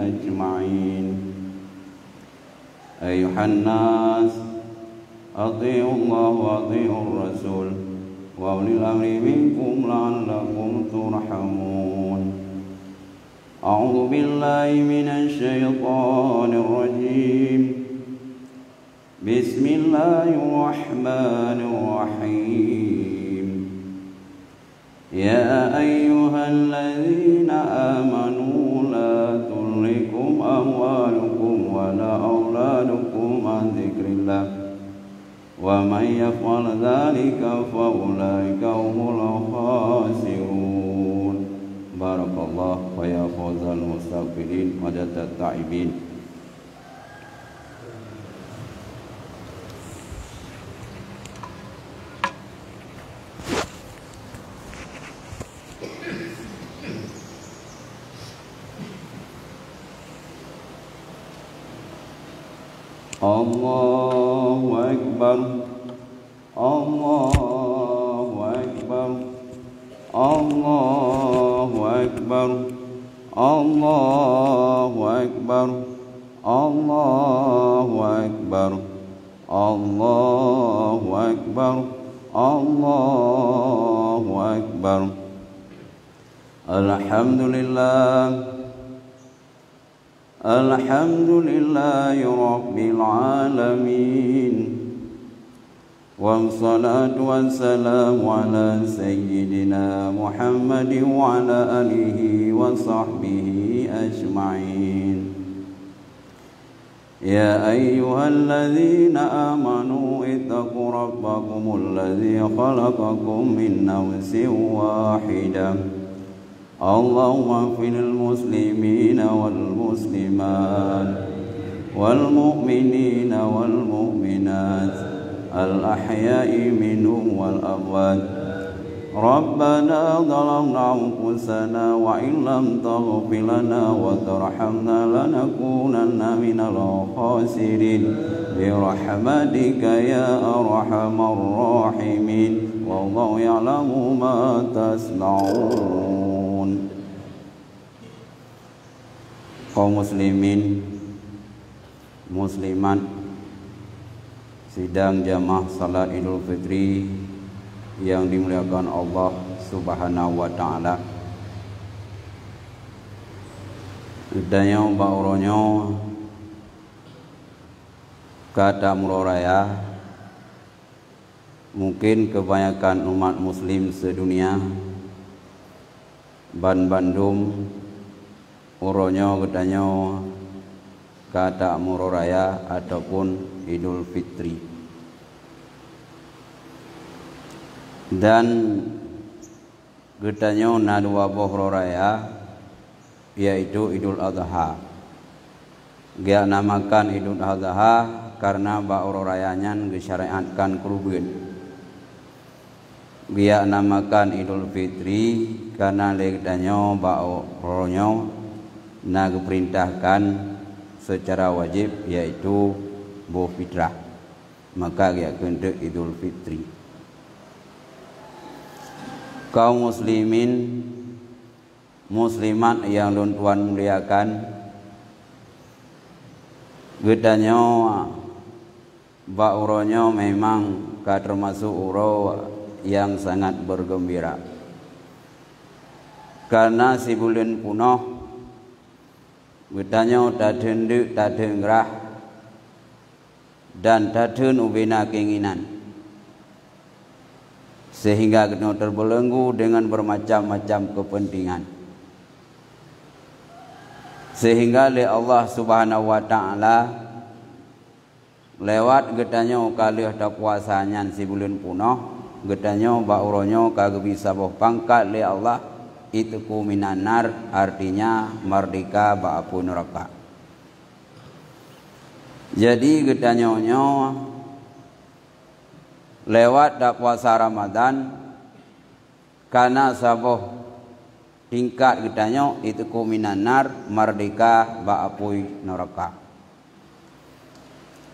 أجمعين. أيها الناس أطيعوا الله وأطيعوا الرسول وأولي الأمر منكم لعلكم ترحمون. أعوذ بالله من الشيطان الرجيم. بسم الله الرحمن الرحيم. يا أيها الذين آمنوا لا تلهكم أموالكم ولا أولادكم عن ذكر الله ومن يفعل ذلك فأولئك هم الخاسرون. بارك الله ويا فوز المستغفرين وجزاء التائبين. Allahu Akbar, Allahu Akbar, Allahu Akbar, Allahu Akbar, Allahu Akbar, Allahu Akbar, Allahu Akbar. Alhamdulillah, alhamdulillahi rabbil alamin. Wassalatu wassalamu ala sayyidina Muhammadin wa ala alihi wa sahbihi ajma'in. Ya ayyuhalladzina amanu ittaqu rabbakumul ladzi khalaqakum min nafsin wahidah. Allahumma ighfirlil muslimina wal muslimat wal mu'minina wal mu'minat al ahya'i minhum wal amwat. Rabbana zalamna anfusana wa in lam taghfir lana wa tarhamna lanakunanna minal khasirin bi rahmatika ya arhamar rahimin. Wallahu ya'lamu ma tasna'un. Kaum muslimin muslimat sidang jamaah salat Idul Fitri yang dimuliakan Allah Subhanahu wa taala. Sedaya bauronyo kata muroraya mungkin kebanyakan umat muslim sedunia Ban Bandung uronyo gedanyo kata muroraya ataupun Idul Fitri. Dan gedanyo na dua boh raya yaitu Idul Adha. Dia namakan Idul Adha karena ba'ur rayanya disyariatkan kurban. Dia namakan Idul Fitri karena gedanyo ba'uronyo na diperintahkan secara wajib yaitu boh fitrah. Maka dia kena Idul Fitri. Kaum muslimin muslimat yang Tuhan muliakan, gedanyo bauronyo memang termasuk uro yang sangat bergembira karena si bulan punoh gedanyo tadenduk tadengrah dan taden ubina keinginan sehingga kita terbelenggu dengan bermacam-macam kepentingan, sehingga oleh Allah Subhanahu wa taala lewat gedanyo kalih tak puasanya si bulan punoh gedanyo bauronyo kagak bisa boh pangkat oleh Allah itu kuminanar, artinya merdeka ba'apu neraka. Jadi gedanyo lewat dak puasa Ramadan karena saboh tingkat gedanyo itu kuminanar, merdeka ba'apu neraka.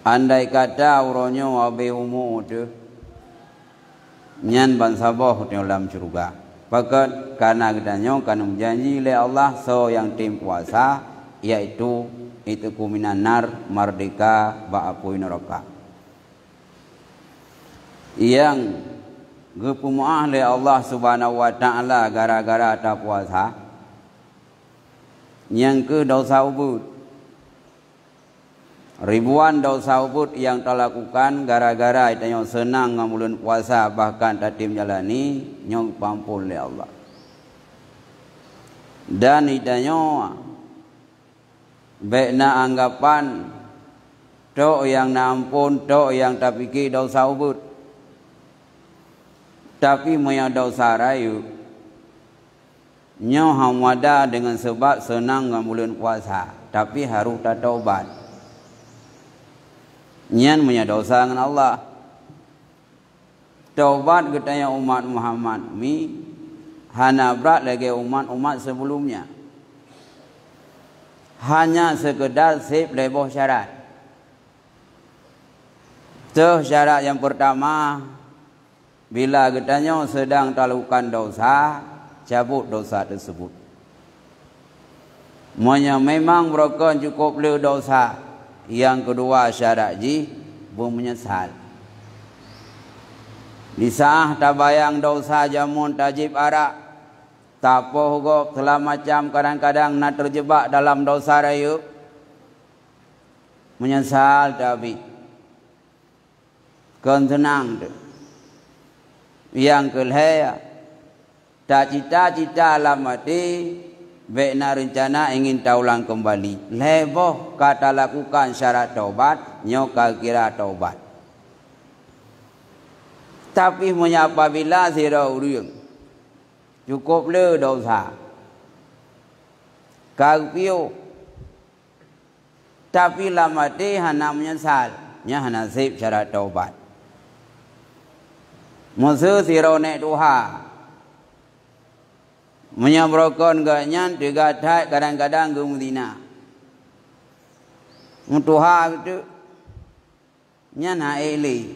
Andai kata uronyo wabe umu tu nyan ban saboh di dalam surga. Pakat karena gedanyo kan menjanji oleh Allah so yang tim puasa yaitu itqu minan nar, merdeka ba'apui neraka. Yang gepumuah oleh Allah Subhanahu wa taala gara-gara tak puasa. Yang ke dosa ubud. Ribuan dosa ubud yang telah lakukan gara-gara itanya senang ngamulun puasa, bahkan tatim jalani nyong pampul oleh Allah. Dan itanya bekna anggapan tok yang nampun, tok yang tak fikir dosa ubud. Tapi moya dosa rayu nyo hamwada dengan sebab senang ngamulun puasa, tapi harus tak taubat. Nyan moya dosa dengan Allah. Taubat katanya umat Muhammad mi hana berat lagi umat sebelumnya. Hanya sekedar sip leboh syarat. Tuh syarat yang pertama, bila katanya sedang melakukan dosa, cabut dosa tersebut. Monya memang mereka cukup le dosa. Yang kedua syarat ji menyesal. Disah tabayang dosa jamun tajib arak. Tapoh gop telah macam kadang-kadang nak terjebak dalam dosa rayu. Menyesal tapi kan tenang tu. Yang kelihaya tak cita-cita alam mati, bekna rencana ingin taulang kembali. Leboh kata lakukan syarat taubat, nyoka kira taubat. Tapi menyapa bila sira urang cukup le dosa. Kagpio. Tapi lama mati hana menyesal, nya hana sip syarat taubat. Musuh sira nek Tuhan menyabrokan ganyan tiga thai kadang-kadang ke Medina. Mutuha itu nyan haili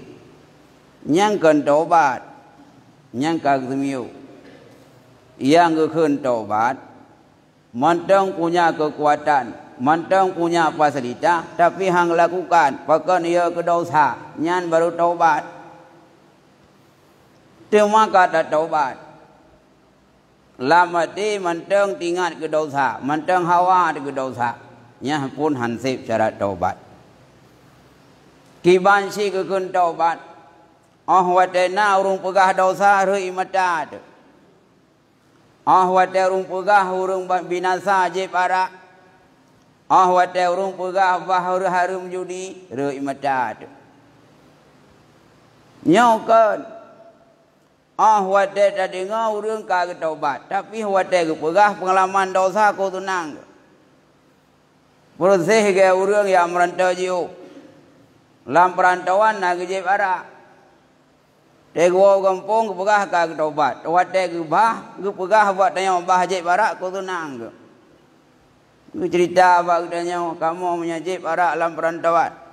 nyan kan taubat nyan kagemiu yang keun taubat mantang punya kekuatan, mantang punya fasilitas, tapi hang lakukan pakan ia ke dosa nyan baru taubat. Cuma kata taubat lama di mantang tinggal ke dosa, mantang hawa ke dosa, nya pun hansip syarat taubat. Kiban si keun taubat, watena urung pegah dosa rei mata. Wate urung pegah urung binasa je para. Wate urung pegah bahur harum judi rei mata. Nyokan wate tak dengar urang kagak taubat, tapi wate kepegah pengalaman dosa ko tunang. Proses ke urang yang merantau jiu. Lam perantauan nak je para. Tego kampung kepegah kagak taubat. Wate kepegah buat tanya bah je para ko tunang. Ku cerita abang tanya kamu menyajib para lam perantauan.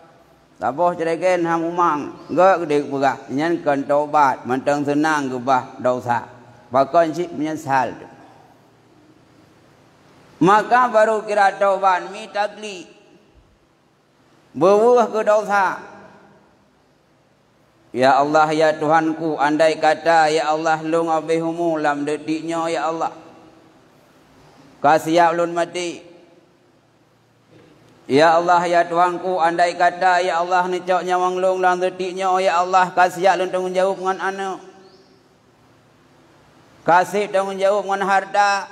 Taboh cereken hang umang gak gede pegah nyan kan taubat mantang senang ke bah dosa bahkan si menyesal. Maka baru kira taubat mi tagli berbuah ke dosa. Ya Allah ya Tuhanku, andai kata ya Allah lu ngabihumu lam detiknya ya Allah kasih ulun mati. Ya Allah ya Tuhanku, andai kata ya Allah ni cok nyawang long lang detiknya ya Allah kasih lun tanggung jawab dengan anak. Kasih tanggung jawab dengan harta.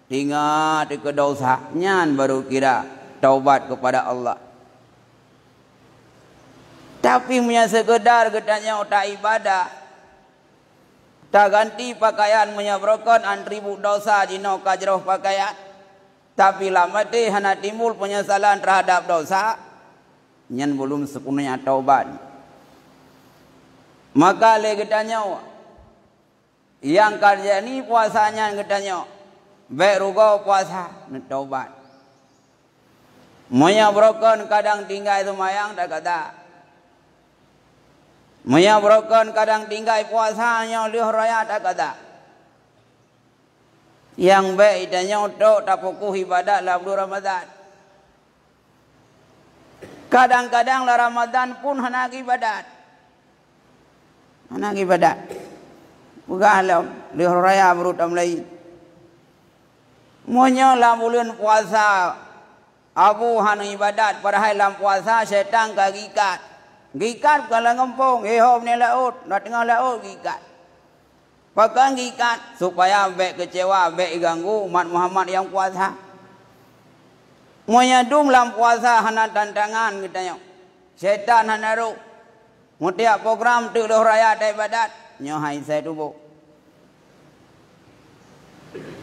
Ingat ke dosa nyan baru kira taubat kepada Allah. Tapi punya sekedar katanya tak ibadah. Tak ganti pakaian menyabrokan antribu dosa jino kajroh pakaian. Tapi lama deh hana timbul penyesalan terhadap dosa, nyan belum sepenuhnya taubat. Maka le katanya yang kerja ni puasanya katanya baik rugo puasa ni taubat. Moya broken kadang tinggal semayang tak kata. Moya broken kadang tinggal puasanya liur raya tak kata. Yang baik idanya untuk tak fokus ibadat lah bulan Ramadan. Kadang-kadang lah Ramadan pun hendak ibadat. Hendak ibadat. Begahlah lihat raya berut amlai. Monya lah bulan puasa. Abu hanu ibadat padahal dalam puasa syaitan kagikat. Gikat kalau ngempung, hom ni laut, nak tengah laut gikat. Pakai gikat supaya ambek kecewa, ambek ganggu umat Muhammad yang puasa. Monya dum dalam puasa hana tantangan kita nyok. Syaitan hana ru. Mutiap program tu dah raya ada ibadat, nyohai saya tubuh.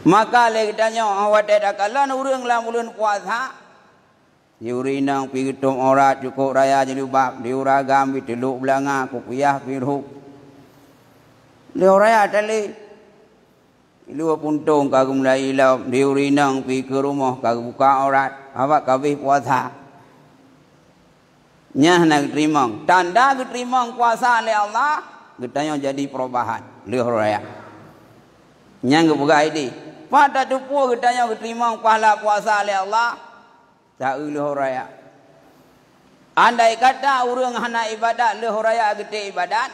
Maka le kita nyok awak ada kalan urang dalam bulan puasa. Diurinang pigitum orat cukup raya jadi bab diuragam bitiluk belanga kupiah piruk diuraya tali ilu puntung kagum lai lau diurinang pi ke rumah kagum buka orat awak kabeh puasa nyah nak terima tanda terima puasa oleh Allah getanya jadi perubahan diuraya nyang buka ini pada tupu getanya terima pahala puasa oleh Allah tak uluh raya. Andai kata orang hana ibadat leuh raya gede ibadat,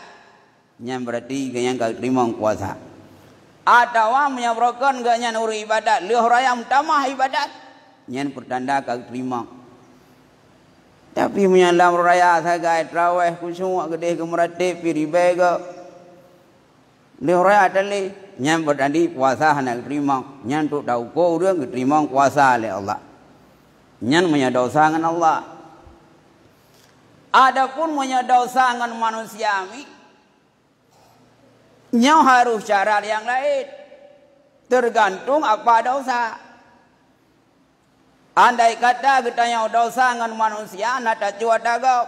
nyam berarti yang kau terima puasa. Atau menyabrokan gak nyan urang ibadat leuh raya tamah ibadat, nyan pertanda kau terima. Tapi menyalam raya sagai traweh kusuk gede kemeratip piribai ke leuh raya tali nyam bertandi puasa hana terima, nyan tu tahu ko urang terima puasa oleh Allah. Nyan menyadosa dengan Allah. Adapun menyadosa dengan manusia nyaw harus cara yang lain. Tergantung apa dosa. Andai kata kita nyaw dosa dengan manusia, nata cuat dagau.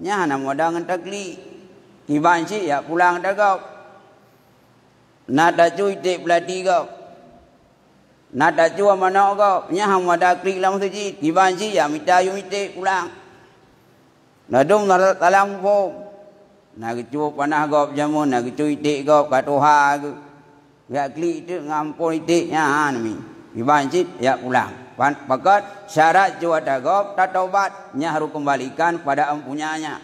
Nya nak modang takli. Kibanci ya pulang dagau. Nata cuy te pelati gau. Nada jua mana kau, nyah ada klik lam suci, dibanci ya minta yumite pulang. Nadum talang pom, nak jua panah kau jamun, nak cuy ite kau katoha tu, gak klik tu ngampun ite nyah nami, dibanci ya pulang. Pakat syarat jua ada kau, tak taubat, nyah harus kembalikan pada empunyanya.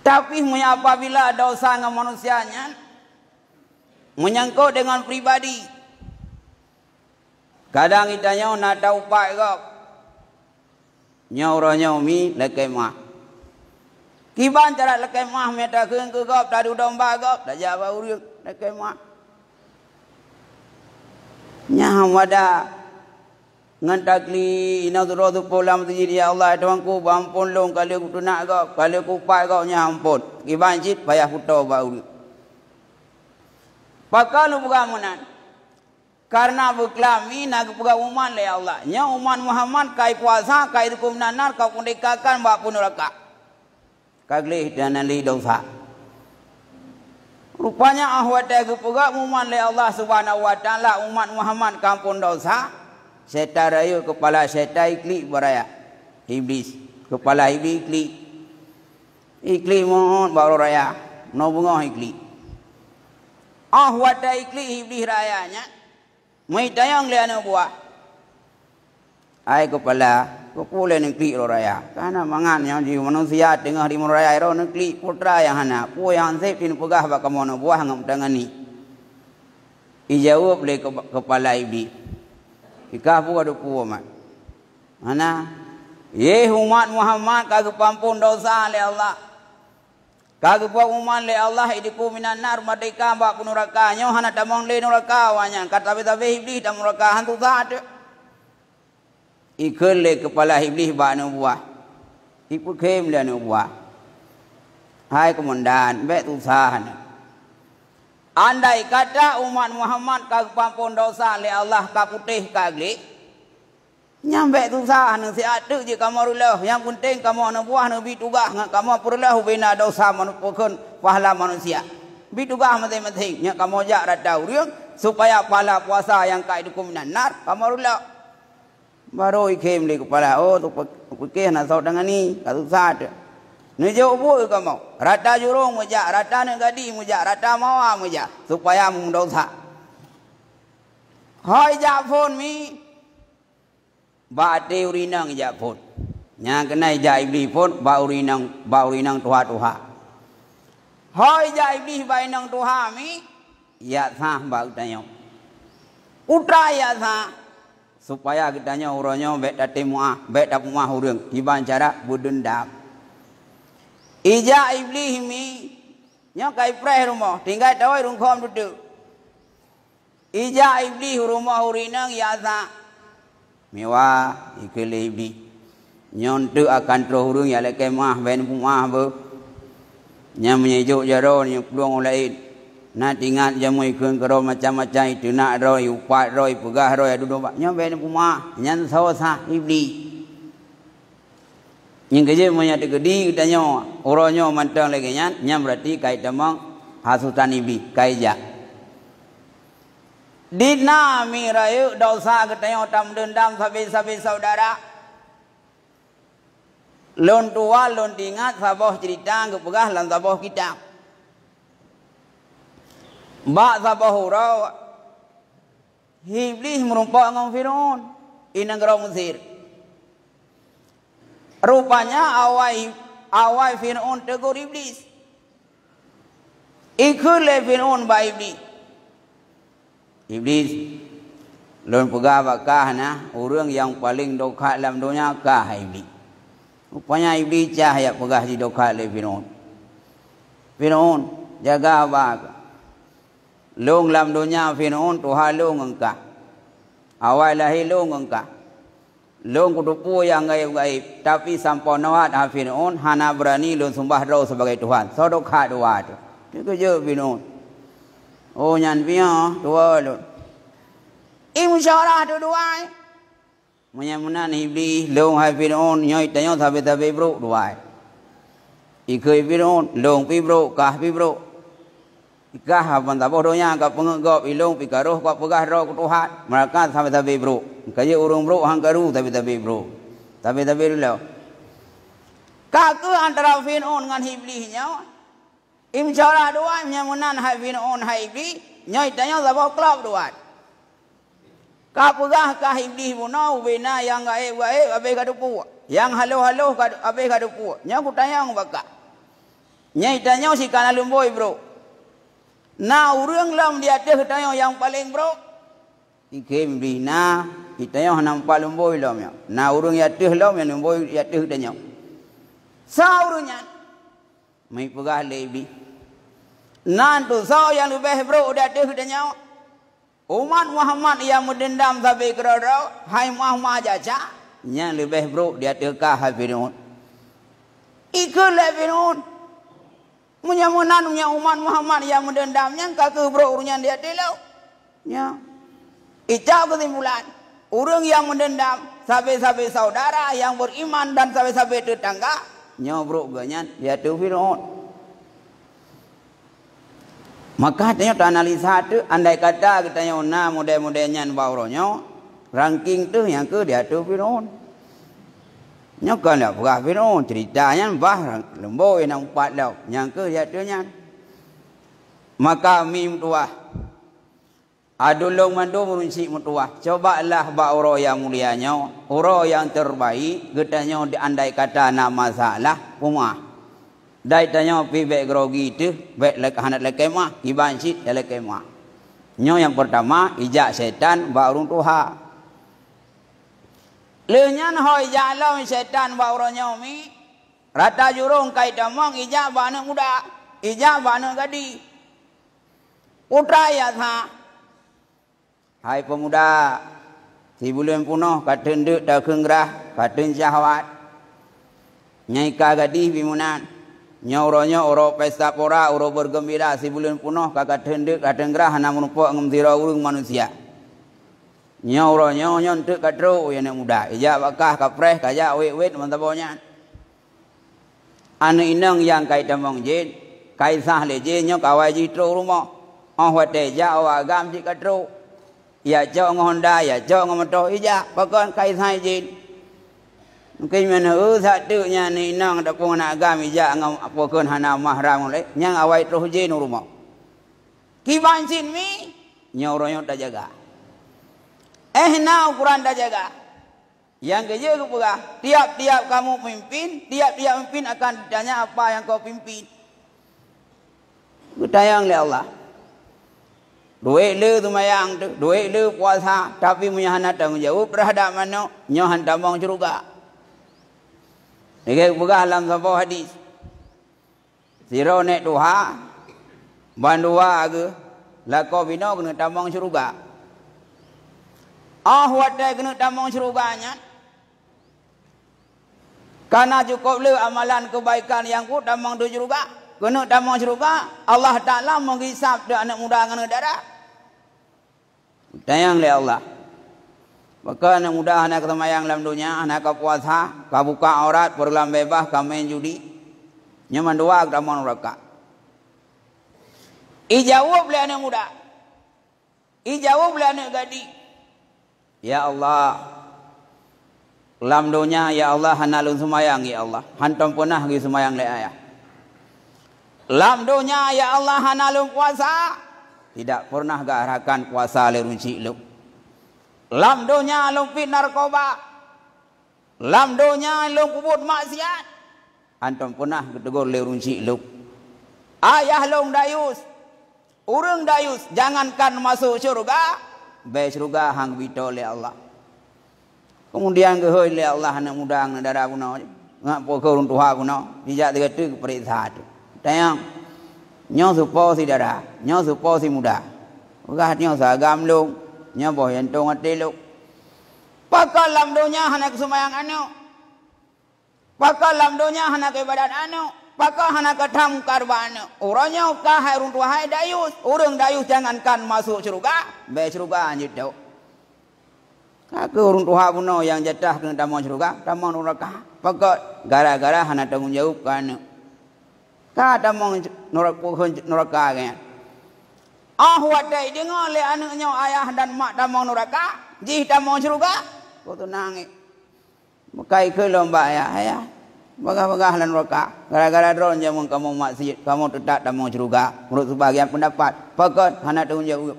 Tapi apabila dosa dengan manusianya, menyangkut dengan pribadi. Kadang kita nyaw nak tahu pak kau, nyaw orang mi lekai mah. Kiban cara lekai mah meta keng ke kau, tadu domba kau, dah jawab urang lekai mah. Nyaw ada ngantakli ina tu rodu polam tu jadi Allah tuanku bampun long kalau aku nak kau, kalau aku pak kau nyaw ampun. Kiban cit payah puto bau. Pakalu bukan munan. Karena berkelami nak buka umat le Allah. Nya umat Muhammad kai puasa kai hukum nanar kau kundikakan bak punuraka. Kaglih dan ali dosa. Rupanya ahwata gepuga umat le Allah Subhanahu wa taala umat Muhammad kampun dosa. Setan rayu kepala setan ikli beraya. Iblis kepala iblis ikli. Ikli mohon baru raya. No bunga ikli. Ahwata ikli iblis rayanya. Mai tayang le ana buah. Ai kepala, kepala negeri raya. Karena mangan yang di manusia tengah di raya ro negeri putra yang hana, pu yang sep tin pegah ba kamono buah ngam tangani. Ijawab le kepala iblis. Ikah pu adu pu mat. Mana? Ye umat Muhammad kagak pampun dosa le Allah. Kagak buat umat le Allah idiku minan nar merdeka bak neraka nyo hana damong le neraka wanya kata tabe iblis dam neraka hantu zat ikul le kepala iblis bak no buah ipu kem le no buah hai komandan be tu sahan andai kata umat Muhammad kagak pampun dosa le Allah ka putih kagli nyambe tu sahan si atu je kamarullah yang penting kamu ana buah no bitugah ngak kamu perlah bina dosa manusia pahala manusia bitugah penting nya kamu jak rada uriang supaya pahala puasa yang kai dukum nar kamarullah baru ikem le kepala oh tu pikir nak saut dengan ni katu sad ni jauh bu kamu rata jurung mujak rata negadi mujak rata mawa mujak supaya mendosa Hoi japon mi ba te urinang japon nya kenai ja iblis pun ba urinang tuha hoi ja iblis ba inang tuha mi ya sah ba utanyo utra ya sah supaya kitanya uronyo bet date muah bet dap muah urang iban cara budendam ija iblis mi nya kai preh rumah tinggal dawai rung khom duduk ija iblis rumah urinang ya sah miwa ikele iblis nyontu akan terus urung ya lek mah ben pumah be nya menyejuk jaro nya pluang lain na tingat jamui keun karo macam-macam itu nak roi upat roi pegah roi adu domba nya ben pumah nya sosa iblis yang kerja punya tegedi katanya orangnya mantang lagi nya berarti kai tamang hasutan iblis kai ja dina mi rayu dosa katanya tam dendam sabi saudara lon tua lon tingat saboh cerita kepegah lan saboh kita ba saboh urau iblis merumpak dengan Firaun di negara Mesir rupanya awai Firaun tegur iblis ikule Firaun ba iblis lon pegah bakah na orang yang paling doka dalam dunia kah iblis rupanya iblis cahaya pegah di doka le Firaun jaga abak long dalam dunia Firaun Tuhan long engkau awal lahir long engkau long kudupu yang gaib-gaib tapi sampaunaat Firaun hana berani long sembah rau sebagai Tuhan so doka dua tu itu je Firaun oh nyan pia dua lu imsyarah dua menyamunan iblis long hai Firaun nyoi tanyo sabe bro dua ikoi Firaun long pi bro kah pi bro ikah apan taboh donya ka pengegop ilong pi karoh ka pegah ro ku Tuhan mereka sabe bro kaya urung bro hang karu sabe bro sabe lo kaku antara Firaun dengan iblis nya imsyarah dua menyamunan hai Firaun hai iblis nyoi tanyo saboh klop dua kapugah kah iblis munau bina yang gaib abe kadupu yang halo ka abe kadupu nya kutayang baka nyai tanyo si kana lumboy bro na urang lam dia teh tanyo yang paling bro ikem bina itayo hanam palumboy lam ya na urang ya teh lam ya lumboy ya teh tanyo saurunya mai pugah le iblis nan tu sau yang lebih bro dia teh tanyo umat Muhammad yang mendendam sampai kerana hai Muhammad jaja nya lebih bro dia tekah Firaun ikut Firaun menyamunan umat Muhammad yang mendendamnya kakek bro urunnya dia telau nya icap kesimpulan orang yang mendendam sampai saudara yang beriman dan sampai tetangga nya bro ganyan dia tu Firaun maka tanya analisa tu andai kata kita na model-modelnya bauronyo ranking tu yang ke dia tu Firaun nyokan lah pegah Firaun ceritanya bah lemboy nang empat lau yang ke dia tu nya maka mim tua adulung mandu merunci mutua cobalah bauro yang mulianya uro yang terbaik getanya andai kata na masalah pumah dai tanya pi bek grogi tu bek lek hanat lek kemah iban sit lek kemah nyo yang pertama ijak setan ba urung tuha leunyan hoi jalau setan ba uronyo mi rata jurung kai damong ijak ba anak muda ijak ba anak gadi putra ya tha hai pemuda si bulan punoh katen deuk da keungrah katen syahwat nyai ka gadi bimunan nyauronya oro pesta pora oro bergembira si bulan punoh kakak hendek kadang gerah hana menumpuk ngemtira urung manusia nyauronya nyontek kadro yang muda ija bakah kapreh kaya wet mantabonya anu inang yang kai tamong jin kai sah leje nyo kawai jitro rumah wate ja agam si kadro ya jo ngonda ya jo ngomoto ija bakon kai sah jin mungkin mana satunya ni nang ada pun nak agami ja ngam apokeun hana mahram le nyang awai terus je nu rumah kiban sin mi nyoronya tak jaga Nah ukuran dah jaga. Yang kerja kepegah. Tiap-tiap kamu pimpin, tiap-tiap pimpin akan ditanya apa yang kau pimpin. Bertayang oleh Allah. Duit le tu mayang tu, duit le puasa, tapi punya anak tanggungjawab terhadap mana? Nyohan tambang syurga. Ini kepegah dalam sebuah hadis. Siro nek duha, bandua ke, lakau bina kena tambang syurga. Wadah kena tambang syurganya. Karena cukup le amalan kebaikan yang ku tambang tu syurga. Kena tambang syurga, Allah Ta'ala menghisap dia anak muda dengan darah. Tayang oleh Allah. Maka anak muda anak kesemayang dalam dunia, anak puasa, kau buka aurat, berlam bebas, kau main judi. Nyaman doa, kau tambang neraka. Ijawab oleh anak muda. Ijawab oleh anak gadis. Ya Allah, dalam dunia, ya Allah, hanalun semayang, ya Allah. Hantam punah pergi semayang le ayah. Dalam dunia, ya Allah, hanalun puasa. Tidak pernah garahkan puasa le runci lu. Dalam dunia, lumpit narkoba. Dalam dunia, lumput maksiat. Hantam punah ketegur le runci lu. Ayah long dayus. Urang dayus, jangankan masuk syurga. Baik syurga hang bito le Allah. Kemudian ke hoi le Allah anak muda anak darah kuno. Ngak pokok orang tua kuno. Dijak tiga tu periksa tu. Tayang. Nyo supo si darah. Nyo supo si muda. Ugat nyo sagam lu. Nyo boh yantong ati lu. Pakal lam dunia anak semayang anu. Pakal lam dunia anak ibadat anu. Pakal anak ketam karban. Orangnya kahai orang tua hai dayus. Orang dayus jangankan masuk syurga. Baik syurga anjir tau. Kakak orang tua puno yang jatah kena tamang syurga. Tamang neraka. Pakal gara-gara anak tanggung jawab kan. Kah tamang neraka kan. Wadai dengar le anaknya ayah dan mak tamang neraka. Jih tamang syurga. Kau tu nangis. Makai ke lomba ayah. Bagah-bagah lan neraka. Gara-gara drone jamu kamu maksiat, kamu tetap tamang syurga. Menurut sebagian pendapat, pakot anak tanggung jawab.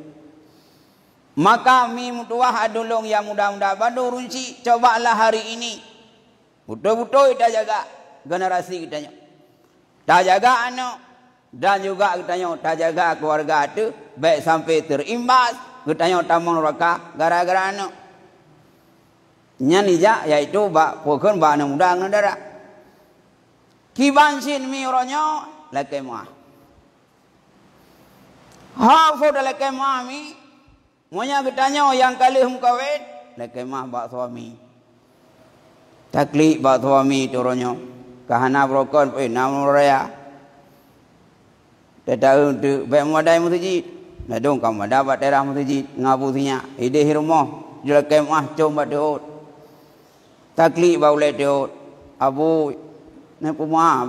Maka mi mutuah adulung yang muda-muda badu runci, cobalah hari ini. Betul-betul kita jaga generasi kita. Tak jaga anak dan juga kita tak jaga keluarga itu baik sampai terimbas kita tamang neraka gara-gara anak. Nyanija yaitu bak pokon bak anak muda dengan darah. Kibansin mi oronyo laki mah. Hafud laki mah mi. Monya ketanya yang kali kawin laki mah bak suami. Taklik bak suami tu oronyo. Kahana brokon nama raya. Tetapi tu baik madai musjid. Nadong kamu dapat daerah musjid ngabusinya. Ide hirumah laki mah coba deot. Taklik bau le deot. Abu ni puma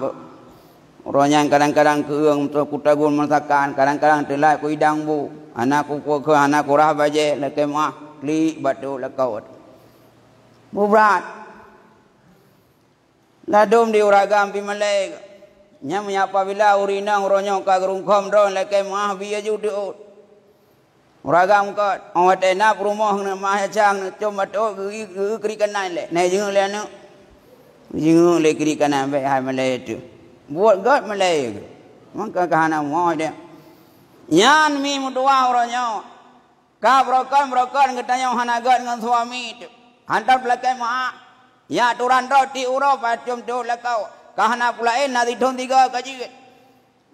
orang yang kadang-kadang keung untuk kutagun masakan, kadang-kadang telai ku idang bu, anakku ke anakku rah baje leke mah kli batu lekaut. Berat. Ladum di uragam pi malai. Nya menyapa bila urina uronyo ka gerungkom don leke mah biya judu. Uragam ka awatena rumah na mah cang cuma tu kri kanai le. Nai jeng le anu. Jingung le kiri kanan baik hai Malay itu. Buat god Malay itu. Maka kahana mau dia. Yan mi mutua orangnya. Ka brokan ketanya hana god dengan suami itu. Hantar belakang mak. Ya turan roti uro pacum tu lekau. Kahana pula nadi thon tiga kaji.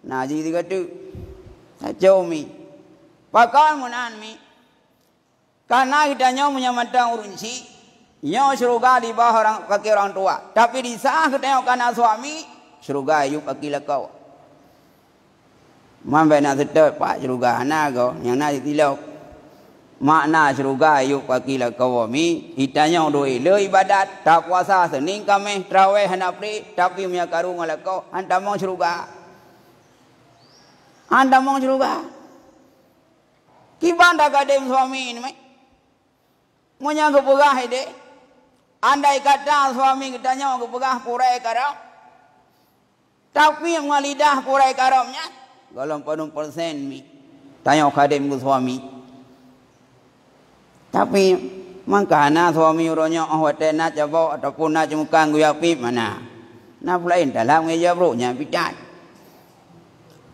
Naji tiga tu. Sacau mi. Pakai munan mi. Karena kitanya punya mata urunci. Nyo syurga di bawah orang kaki orang tua. Tapi di saat ketengok kanan suami, syurga yuk kaki lekau. Mampai nak sedap pak syurga anak kau yang nak ditilok. Makna syurga yuk kaki lekau mi. Itanya doi le ibadat tak puasa Senin Khamis tarawih hendak pri tapi punya karung lekau anda mau syurga. Anda mau syurga. Kiban dah kadem suami ini mai. Munya kepegah ide. Andai kata suami kitanya kepegah purai karam. Tapi ngalidah purai karamnya. Golong 40% mi. Tanya khadim ku suami. Tapi Mangkana suami uronyo hotel na jabo ataupun na jemukang guyapip mana. Na pulain dalam ngeja bro nya bidat.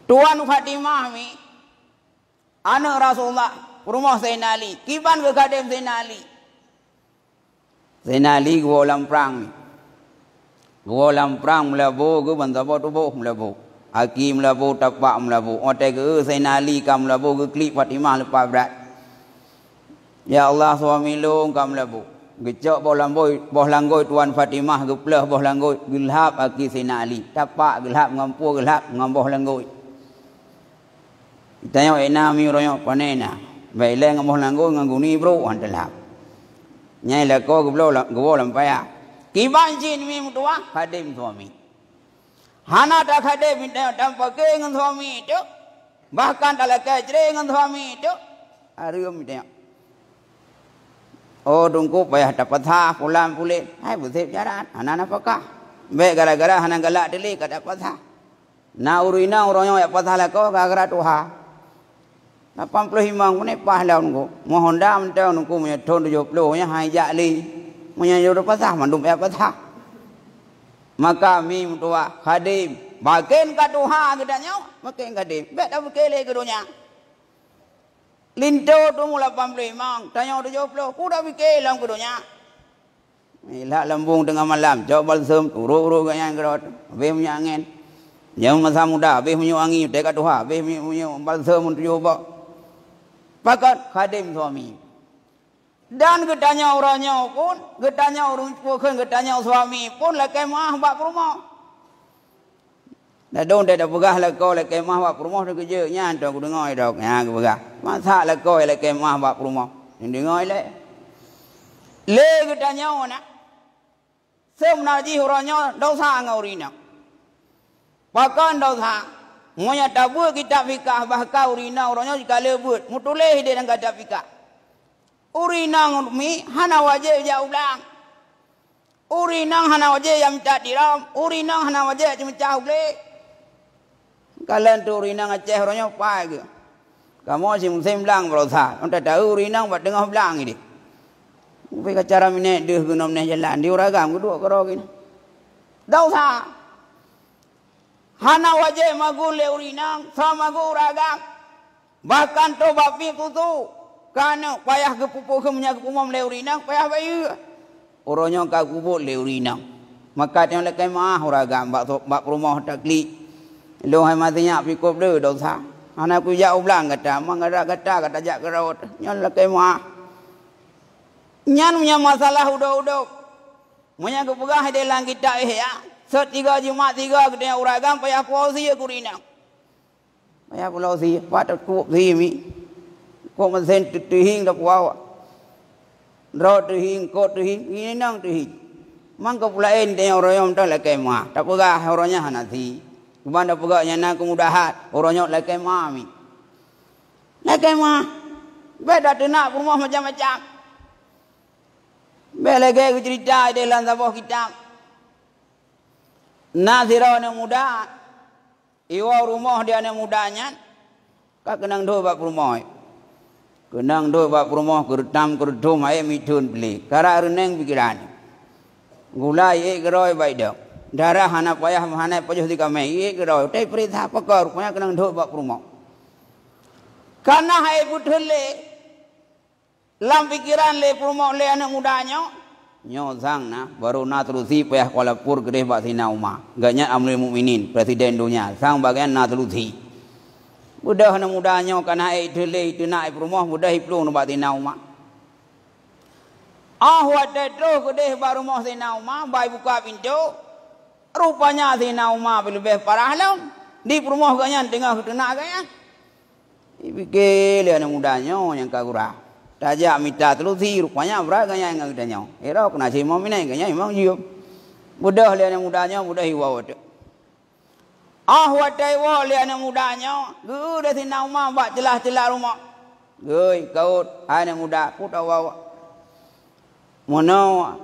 Tuan Fatimah mi anak Rasulullah rumah Sayyidina Ali, kiban ke kadem Sayyidina Ali. Sayyidina Ali gua lamprang mi. Gua lamprang melabu ke bantabo tubuh melabu. Hakim melabu tapak melabu. Otak ke Sayyidina Ali kam melabu ke klik Fatimah lepas berat. Ya Allah suami long kam labu. Gecok boh langgoi tuan Fatimah geplah boh langgoi gelap aki Sayyidina Ali. Tapak gelap ngampu gelap ngamboh langgoi. Tanya ena mi royo panena. Baile ngamboh langgoi nganguni bro andelap. Nyai lako gebo lampaya. Kiban jin mi mutua khadim suami. Hana tak khadim tanpa ke ngan suami itu. Bahkan tak kecre ngan suami itu. Arium dia. Oh dungku payah dapat ha pulang pulit. Hai busip jaran anak apakah? Baik gara-gara hana galak dili ka dapat ha. Na urina uronyo ya patah lako gara-gara tuha. 80 himang ni pahlaw nungku. Mohon dah mentau nungku punya thon 70 nya hai jak li. Punya yo dapat ha mandum ya patah. Maka mi mutua khadim bagen ka tuha gedanya makin khadim. Baik dah bekele kedunya. Linto tu mula 85 tanya 70 ku dah fikir dalam kedunya. Ila lambung tengah malam coba balsam uruk-uruk ganyan gerot habis punya angin yang masa muda habis punya angin dekat tuha habis punya balsam untuk coba pakat khadim suami dan getanya orangnya pun getanya orang pun getanya suami pun lakai mah bak rumah. Dah don dah pegah la kau la kemah bak rumah dah kerja nya dah aku dengar dah ha aku pegah masa la kau la kemah bak rumah dengar le gedanya ona semna ji orangnya dosa ngaurina bahkan dosa monya tabu kitab fikah bahkan urina orangnya sekali buat mutuleh dia dengan kitab fikah urina mi hana wajib ja ulang urina hana wajib yang tak diram urina hana wajib cuma boleh. Kalian tu rinang Aceh orangnya apa ke? Kamu si musim belang berosa. Entah tahu rinang buat tengah belang ini. Mereka cara minat dia guna minat jalan. Dia ragam kedua kerok ini. Dah usah. Hana wajah magul le rinang sama magul ragam. Bahkan tu bapi kutu. Karena payah kepupuk kemunya kepumam le rinang payah bayu. Orangnya kau kupuk le rinang. Maka dia lekai mah ragam bak rumah takli. Lo hai matinya pikop le dosa. Anak ku jauh belang kata, mangara kata jak kerot. Nyon lakai mah. Nyan punya masalah udah. Munya ku pegah de lang kita ya. Set 3 Jumat 3 gede uragam payah polisi ku rina. Payah polisi pat ku si mi. Ko man sen tuhing dak wawa. Ro tuhing ko tuhing ini nang tuhing. Mang ko pulain de orang tak lakai mah. Tak pegah orangnya hanati. Kemana pegaknya nak kemudahan orangnya lagi mami lagi mah beda tenak rumah macam-macam beda lagi cerita di dalam sebuah kitab nazirah yang muda iwa rumah dia yang mudanya kak kenang dua bak rumah kenang dua bak rumah kertam kertum ayam mitun beli karena reneng pikiran gulai geroi baik dah darah hana payah hana payah di kami keroi tapi perintah pakar rupanya kena dua bak rumah karena hai putul le lam pikiran le rumah le anak mudanya nyozang na baru na terusi payah Kuala Lumpur gede bak Sina Umar gaknya Amrul Mukminin presiden dunia sang bagian na terusi budah anak mudanya karena hai itu le itu nak rumah budah iplu bak Sina Umar wadah terus gede bak rumah Sina Umar baik buka pintu. Rupanya Sayyidina Umar lebih parah lah. Di rumah ganyan tengah ketenak ganyan. Dipikir dia anak mudanya yang kagurah. Tajak minta telusi rupanya berat ganyan yang ketanya. Era kena cima minai ganyan memang jiup. Mudah dia anak mudanya mudah hiwa waktu. Watai wa dia anak mudanya. Gue Sayyidina Umar buat celah-celah rumah. Gue kau anak muda putar wawa. Mono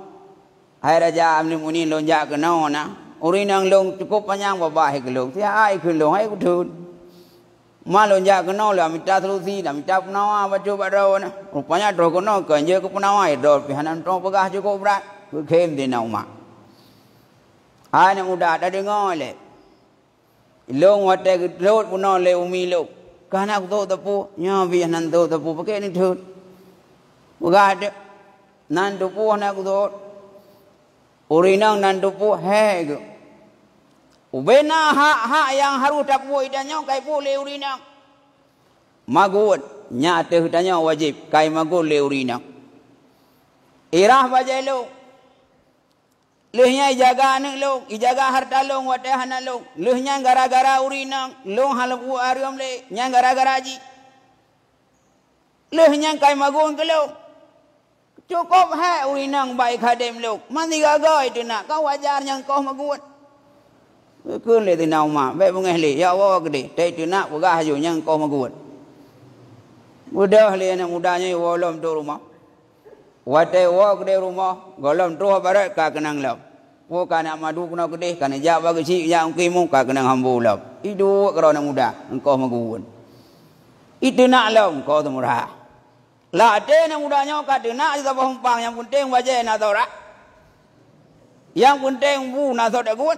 hai Raja Amrul Mukminin lonjak ke naona. Urinang long cukup panjang babah ke long. Sia ai ke long ai kudun. Malu jak kena lah minta solusi dah minta penawa baca badau nah. Rupanya dro kena kerja ke penawa dro pihanan tong pegah cukup berat. Ke kem di nak umat. Anak muda dah dengar le. Long wate rot puno le umi lo. Kana aku tahu tepu nya pihanan tahu tepu pakai ni thut. Pegah de nan tepu anak aku tahu. Urinang nan tepu he ke. Ubena hak yang harus dapat idanya kai boleh urinang. Magut nyata idanya wajib kai magut le urinang. Irah bajai lo. Lehnya ijaga anak lo, ijaga harta lo, watahana lo. Lehnya gara-gara urinang, lo halapu ariam le, nya gara-gara ji. Lehnya kai magut ke lo. Cukup hai urinang baik hadem lo. Mandi gagai tu nak kau wajarnya kau magut. Cứ lên từ nào mà vậy bông nghe lì ya wa cái đi đây từ nãy của gà dù nhang có mà cuốn muda lên này muda như wa lom tu rumah wate wa cái đây rumah golom tu barat ka kenang lom wa kana madu kuna cái đi kana ja bagi si ya ungki mu ka kenang hambu lom itu kerana muda engkau mà cuốn itu nak lom kau tu murah lah de này mudanya ka từ nãy kita bohong pang yang penting wajah na tora yang penting bu na tora cuốn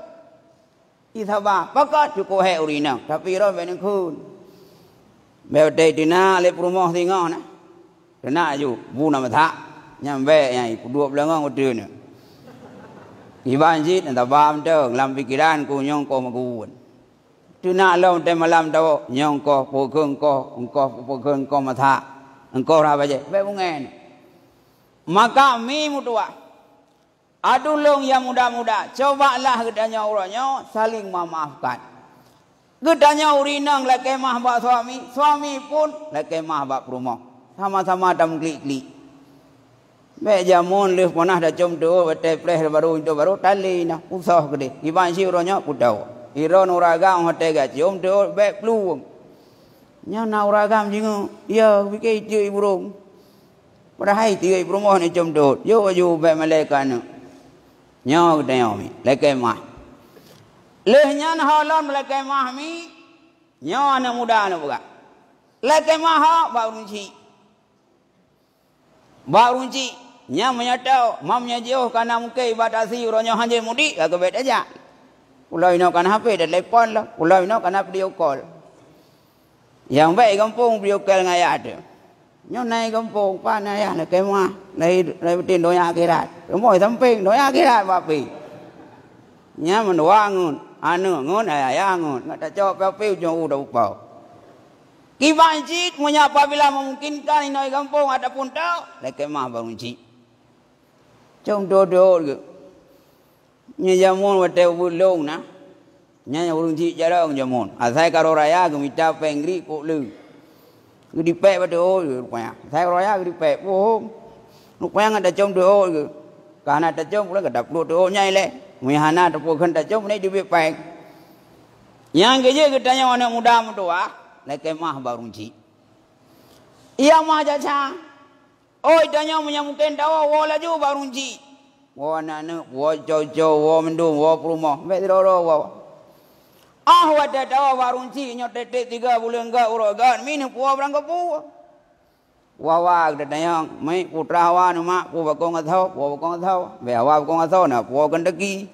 Itaba, pakat cukup hai urinang, tapi orang benar kun. Berday dina le rumah tinggal na, dina ju, bu nama tak, nyambe yang dua belangang udah ni. Iban jit, entah bam tu, lam pikiran ku nyong ko maguun. Dina lam te malam tu, nyong ko pokeng ko, engko pokeng ko mata, engko apa je, berbungan. Maka mi mutua. Adulung yang muda-muda, cobalah gedanya orangnya saling memaafkan. Gedanya urinang la kemah bak suami, suami pun la kemah bak rumah. Sama-sama dam klik-klik. Be jamun leh panah dah jom tu, bete pleh baru itu baru tali nah usah gede. Iban si orangnya kudau. Iron uragam hote ga jom tu be pluang. Nya na uragam jingu, ya bikai tiu burung. Padahal tiu burung ni jom tu, yo aju be malaikat. Nyaw dayomi lekai mah lehnya halam lekai mah mi nyaw anak muda anak buka lekai mah ha barunci nya menyatau mamnya jauh kana mukai batasi uronya hanje mudi agak bet aja ulau ino kana HP dan telepon lah ulau ino kana video call yang baik kampung video call ngaya ada nyaw naik kampung pa naya lekai mah lai tin doya akhirat mọi thấm nói akhirat bapi nya mendoangun anu ngon ayah ngon ngata cho papi jo udah upau kibanjit punya apabila memungkinkan inoi kampung ataupun tahu leke mah barunci trong dodo nya jamun wate bulung na nya urunci jarang jamun asai karo raya gemita pengri ko lu di pe bado rupanya sai raya di pe bohong rupanya ada trong do karena tajam pula kedap lu nyai le mihana tepukan tajam ni duit peng yang kerja ketanya anak muda muda leke mah barunci ia mah jaca oi tanya punya mungkin dawa wa laju barunci wa nana wa jojo wa mendung wa rumah be roro wa wada dawa barunci nyotet 3 bulan enggak urogan minum puah berangkat puah Wawa katanya mai putra hawa nama pu bakong athau be hawa bakong athau na pu gandaki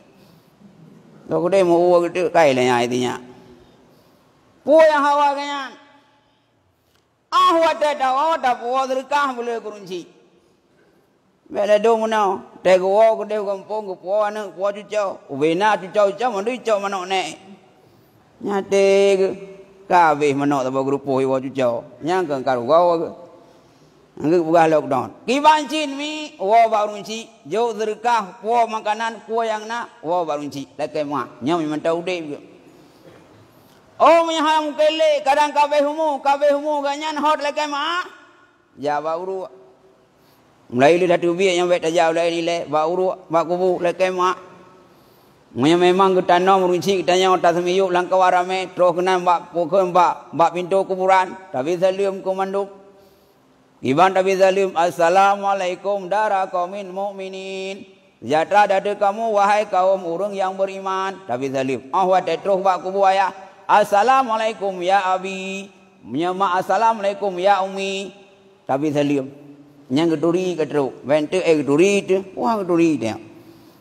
lo ko de mo u gitu kai le nya itinya pu yang hawa kanya wada dawa da pu derkah boleh kurunci be le do mono te ko ko de kampung ko pu anu pu cucau ubena cucau mandu cucau manok ne nya te ka be manok ta ba grupo wa cucau nya kan karu gawa Anggur buka lockdown. Kibancin mi, wa barunci. Jauh derkah, wa makanan, wa yang na, wa barunci. Lekai mah, nyam memang tahu deh. Oh menyaham kele, kadang kabe humu ganyan hot lekai mah. Jawa uru. Mulai lihat tubi yang bet jauh lagi le, ba uru, ba kubu lekai mah. Memang kita nom runci kita yang otak semiyuk langkah warame, terus kena ba pokok ba pintu kuburan, tapi selium komando. Iban Nabi Zalim Assalamualaikum dara kaumin mu'minin Jatra dari kamu wahai kaum urung yang beriman Nabi Zalim wate terus bak kubu ayah Assalamualaikum ya abi Menyama assalamualaikum ya umi. Tapi salim. Yang keduri kedru. Bente keduri tu. Wah keduri dia.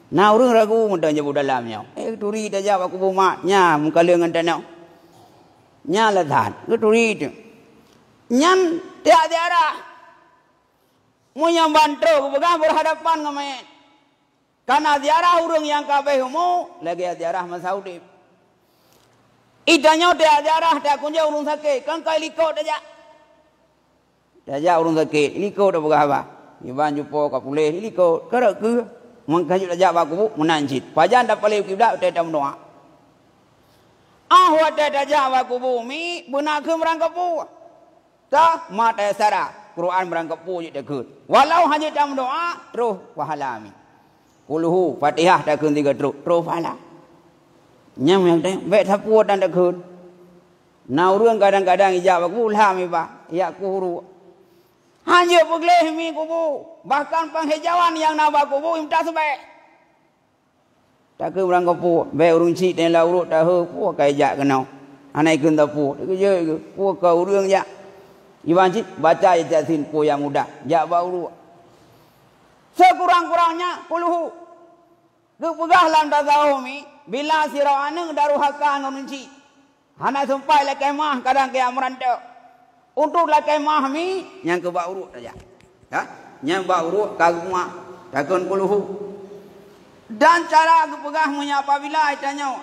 Nah orang ragu mudah jebuk dalamnya. Keduri dah jawab aku bumak. Nya muka lengan tanau. Nya ladat. Keduri tu. Nyan tiada arah. Munyam bantu bukan berhadapan ngamen. Karena ziarah urang yang kabeh mu lagi ziarah masaudip. Idanya dia ziarah dia kunja urang sakit, kan kai liko dah. Dah urang sakit, liko dah bukan apa. Iban jumpa ka pulih liko, kerak ke. Mengkajuk dah jawab aku menanjit. Pajan dah paling kiblat dia dah mendoa. Wa dah jawab aku bumi benak ke merangkap pu. Tak mata sarah Quran merangkap pu je dah ke. Walau hanya dah mendoa terus wahalami. Kuluhu Fatihah dah kun 3 terus pahala. Nyam yang teh baik sapu dan dah kun. Nah urang kadang-kadang ijab aku lah mi ba. Ya aku huru. Hanya begleh mi kubu. Bahkan penghijauan yang naba kubu minta sebaik. Tak ke merangkap pu. Baik urang cik dan la urut dah pu kai jak kenau. Anai kun ta pu. Ke je pu ka urang jak. Iwan cik baca Yasin pu yang mudah. Jak ba urut. Sekurang-kurangnya puluhu. Kepegah lam tazahumi. Bila sirau aneng daruhaka ngunci. Hana sampai lah kemah kadang kaya merantau. Untuk lah kemah mi. Yang ke bak urut saja. Ya? Yang bak urut kagumah. Takun puluhu. Dan cara kepegah munya apabila itanya.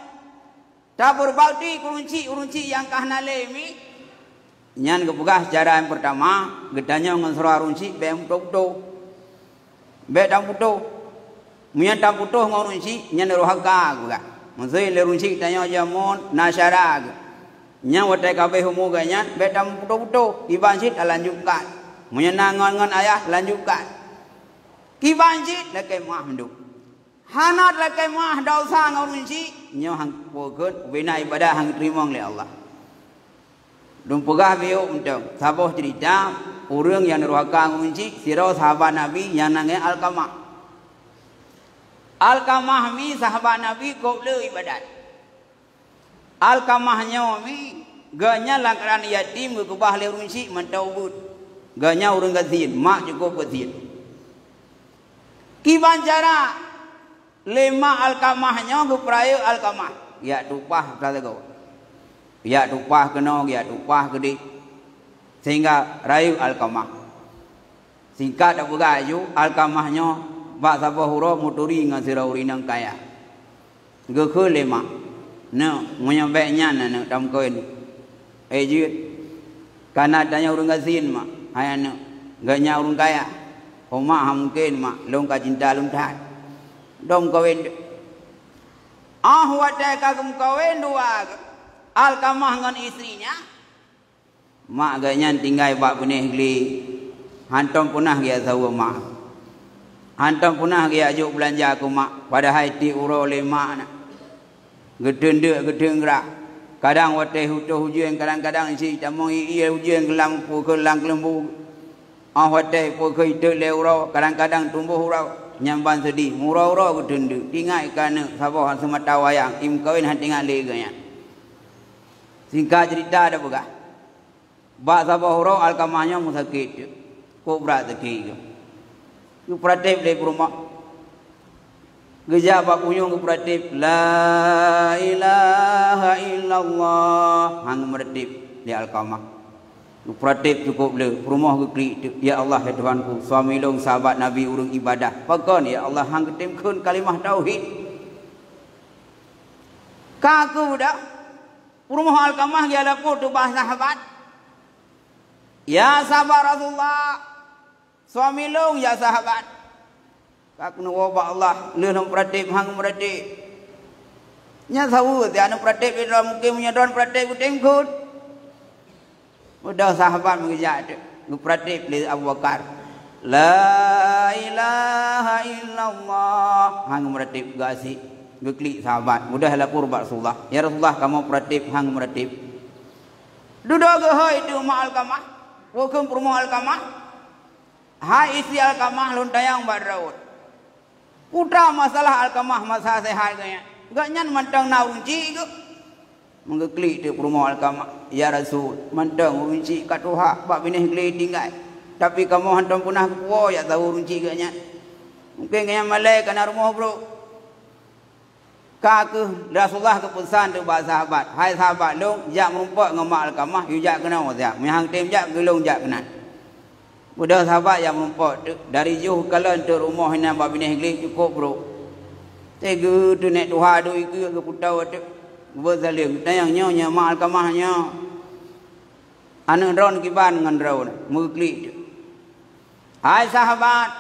Tak berbakti urunci yang kahnale mi. Yang kepegah cara yang pertama. Gedanya ngansurah urunci. Bayang betul-betul. Baik tak putuh. Munya tak putuh ngorunci. Nya nerohaka juga. Maksudnya lerunci tanya jamun nasyara. Nya watai kabeh humuganya. Baik tak putuh-putuh. Kibansit lanjutkan. Munya nangon ayah lanjutkan. Kibansit lakai mah menduk. Hanat lakai mah dausa ngorunci. Nya hang pokon bina ibadah hang terima oleh Allah. Dumpugah biu untuk saboh cerita. Orang yang neruhaka ngunci sirau sahabat Nabi yang nangai Al-Qamah. Al-Qamah mi sahabat Nabi kau le ibadat. Al-Qamahnya mi ganya langkaran yatim ke kubah le runci mentaubut. Ganya orang gazin, mak cukup gazin. Kiban cara lema Al-Qamahnya ke peraya Al-Qamah. Ya tupah kata kau. Ya tupah kena, ya tupah gede. Sehingga rayu Al-Qamah. Singkat aku gaju Al-Qamahnya bak sabah huruf muturi dengan sirau rinang kaya. Gekhe lema. Nah, menyampainya nak dalam koin. Jut. Karena tanya orang gazin mak. Hai anak. Gaknya orang kaya. Oma mungkin mak long ka cinta long tat. Dom koin. Watai kagum koin dua. Al-Qamah dengan istrinya. Mak agaknya tinggal bak benih geli. Hantam punah dia tahu mak. Hantam punah dia ajuk belanja aku mak. Pada haiti uro oleh mak nak. Gedeng gerak. Kadang watai hujan kadang-kadang si tamong iya hujan kelang kelembu. Watai pokai dek le uro kadang-kadang tumbuh uro nyamban sedih. Murau uro gedeng tinggal ikan sabah semata wayang im kawin han tinggal le ganya. Singkat cerita ada bukan? Bak sabah hurau Al-Qamahnya musakit. Kok berat sakit. Ku pratip dari rumah. Geja bak punyung ku pratip. La ilaha illallah. Hang meretip di Al-Qamah. Ku pratip cukup le. Rumah ku klik. Ya Allah ya Tuhanku. Suami long sahabat Nabi urung ibadah. Pakon ya Allah hang ketimkun kalimah tauhid. Kaku dah. Rumah Al-Qamah dia lapor tu bahasa sahabat. Ya sahabat Rasulullah. Suami long ya sahabat. Aku nak wabak Allah. Lelong pratip hang pratip. Nya tahu dia anu pratip di dalam mungkin punya don pratip ku tengkut. Udah sahabat mengejar tu. Ku pratip li Abu Bakar. La ilaha illallah. Hang pratip gasi. Geklik sahabat. Mudah lapor Rasulullah. Ya Rasulullah kamu pratip hang pratip. Duduk ke itu ma Al-Qamah. Hukum rumah Al-Qamah. Hai isi Al-Qamah luntayang badraut. Putra masalah Al-Qamah masalah sehat kaya. Gak nyan mantang naunci ke. Mengeklik dia rumah Al-Qamah. Ya Rasul, mandang runci kat Tuhan, bab binih keli tinggal. Tapi kamu hantam punah kuah, ya tahu runci katnya. Mungkin yang malai kena rumah bro. Kakek Rasulullah kepesan tu bahasa sahabat. Hai sahabat long, jak merumpak ngamak Al-Qamah, you jak kena wasiat. Mihang tim jak gelong jak kena. Budak sahabat yang merumpak tu dari jauh kalau untuk rumah hina bab binih keli cukup bro. Tega tu naik Tuhan tu ikut ke putau tu. Berzalim tayang nyonya mak Al-Qamahnya anu ron kiban ngan raun mukli hai sahabat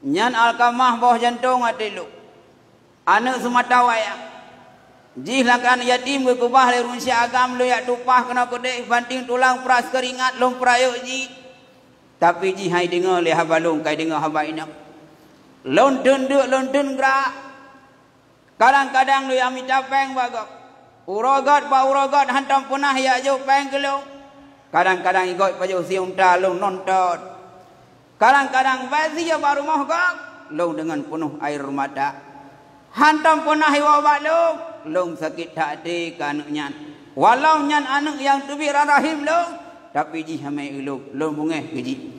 nyan Al-Qamah boh jantung atilu anu semata wayang jih lakan yatim ke kubah le runsi agam lu yak tupah kena kodek banting tulang pras keringat lom prayo ji tapi ji hai dengar le habalung kai dengar haba inak lonten duk lonten gerak. Kadang-kadang lu yang minta peng bagok. Urogot pa urogot hantam punah ya jo peng gelong. Kadang-kadang ikut paju siung ta long nonton. Kadang-kadang basi ya baru moh gok. Long dengan penuh air mata. Hantam punah iwa balong. Long sakit hati kanuknya. Walau nyan anak yang tubi rahim long. Tapi ji hamai ulung. Long bungeh keji.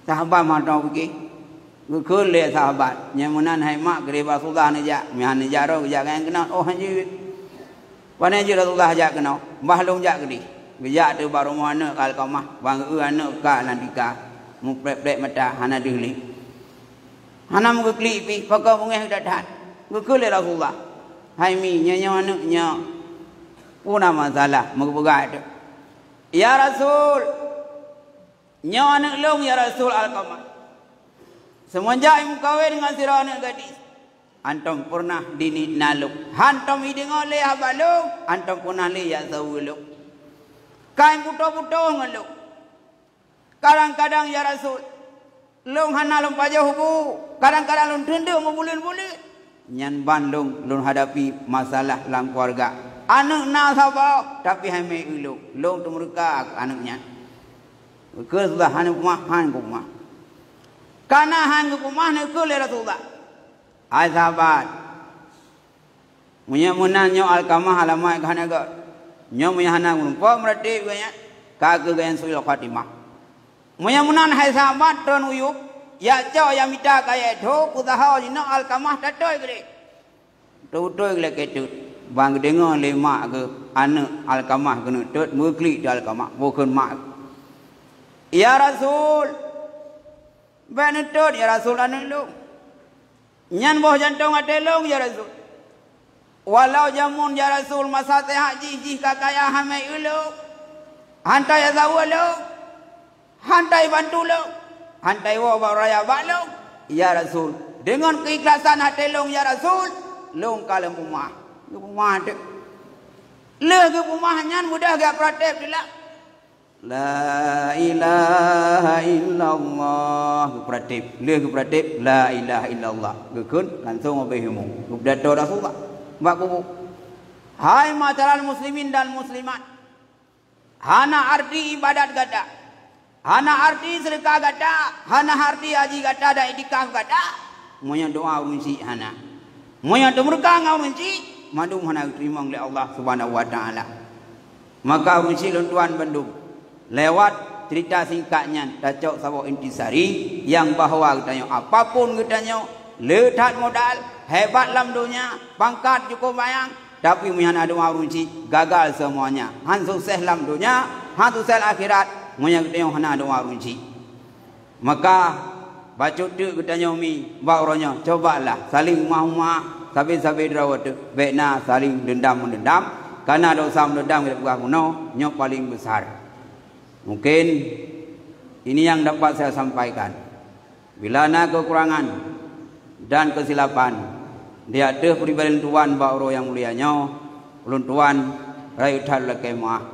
Sahabat mantau pergi. Gukul le sahabat nyamunan hai mak gere Rasulullah ni jak mihan ni jaro jak kan kena oh haji pane je Rasulullah jak kena mbah long jak gedi gejak tu baru mana Al-Qamah bang anak ka landika mu prep mata hana dihli hana mu kli pi paka mungeh dadat gukul le Rasulullah hai mi nya anaknya puna masalah mu begat ya Rasul nya anak long ya Rasul Al-Qamah semenjak ibu kahwin dengan sirah anak gadis antum pernah dini naluk hantam hidung le habalung antum pernah le ya zawuluk kain puto-puto ngeluk kadang-kadang ya Rasul long hana long pajah hubu kadang-kadang long tenduk membulin-bulin nyan bandung long hadapi masalah dalam keluarga anak na sabau tapi hamil uluk long tu mereka anaknya ke sudah hana kumah karena hang kumah ni ke le Rasulullah. Ai sahabat. Munya munan nyo Al-Qamah alamai kana ga. Nyo munya hana ngumpa merati ganya. Ka ke gayan suil Fatimah. Munya munan hai sahabat ton uyup. Ya cho ya mita kaya tho kudaha ni Al-Qamah tatoi gre. Tutoi le ke tut. Bang dengar le mak ke anak Al-Qamah kena tut mukli Al-Qamah bukan mak. Ya Rasul benetut ya Rasul anu lu nyan boh jantung atelong ya Rasul walau jamun ya Rasul masa teh haji ji kakaya hamai ulu hantai zawalo hantai bantu lu hantai wa raya balong ya Rasul dengan keikhlasan atelong ya Rasul long kalem rumah dek le ke rumah nyan mudah gak pratep dilak La ilaha illallah Gupratip Lih gupratip La ilaha illallah Gukun langsung obehimu Gupdato Rasulullah Mbak kubu Hai masyarakat muslimin dan muslimat Hana arti ibadat gata Hana arti sedekah gata Hana arti haji gata dan itikaf gata Monya doa unsi hana Monya demurka ngau unsi Madum hana terima oleh Allah subhanahu wa ta'ala Maka unsi luntuan bandung lewat cerita singkatnya Datuk Sabok Intisari yang bahawa katanya apapun katanya letak modal hebat dalam dunia pangkat cukup bayang tapi muyan ada warunci gagal semuanya han sukses dalam dunia han sukses akhirat muyan katanya hana ada warunci maka bacot tu katanya mi bauranya cobalah saling mahuma sabi-sabi drawat bekna saling dendam-dendam karena dosa dendam kita kuno nyok paling besar. Mungkin ini yang dapat saya sampaikan. Bila ada kekurangan dan kesilapan, dia ada pribadi tuan bauro yang mulianya, ulun tuan rayu thal kemah.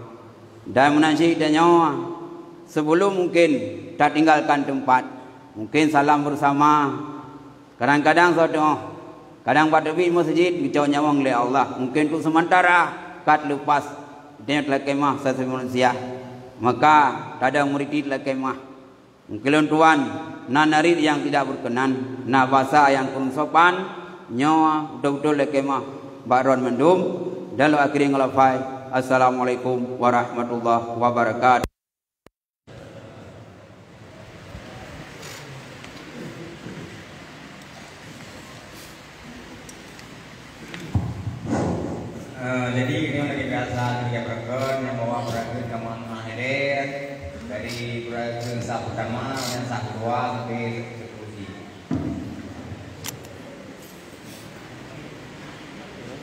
Dan menasihatinya sebelum mungkin tak tinggalkan tempat, mungkin salam bersama. Kadang-kadang saudara, kadang pada di masjid bicau nyawang oleh Allah. Mungkin untuk sementara kat lepas dia telah kemah satu manusia. Maka kadang murid la kemah mungkin tuan na narid yang tidak berkenan na bahasa yang kurang sopan nyawa betul-betul la kemah baron mendum Dalam akhirnya ngelafai. Assalamualaikum warahmatullahi wabarakatuh. Jadi ini lagi biasa kerja berken yang bawa berken kamu hadir dari berken sah pertama dan sah kedua tapi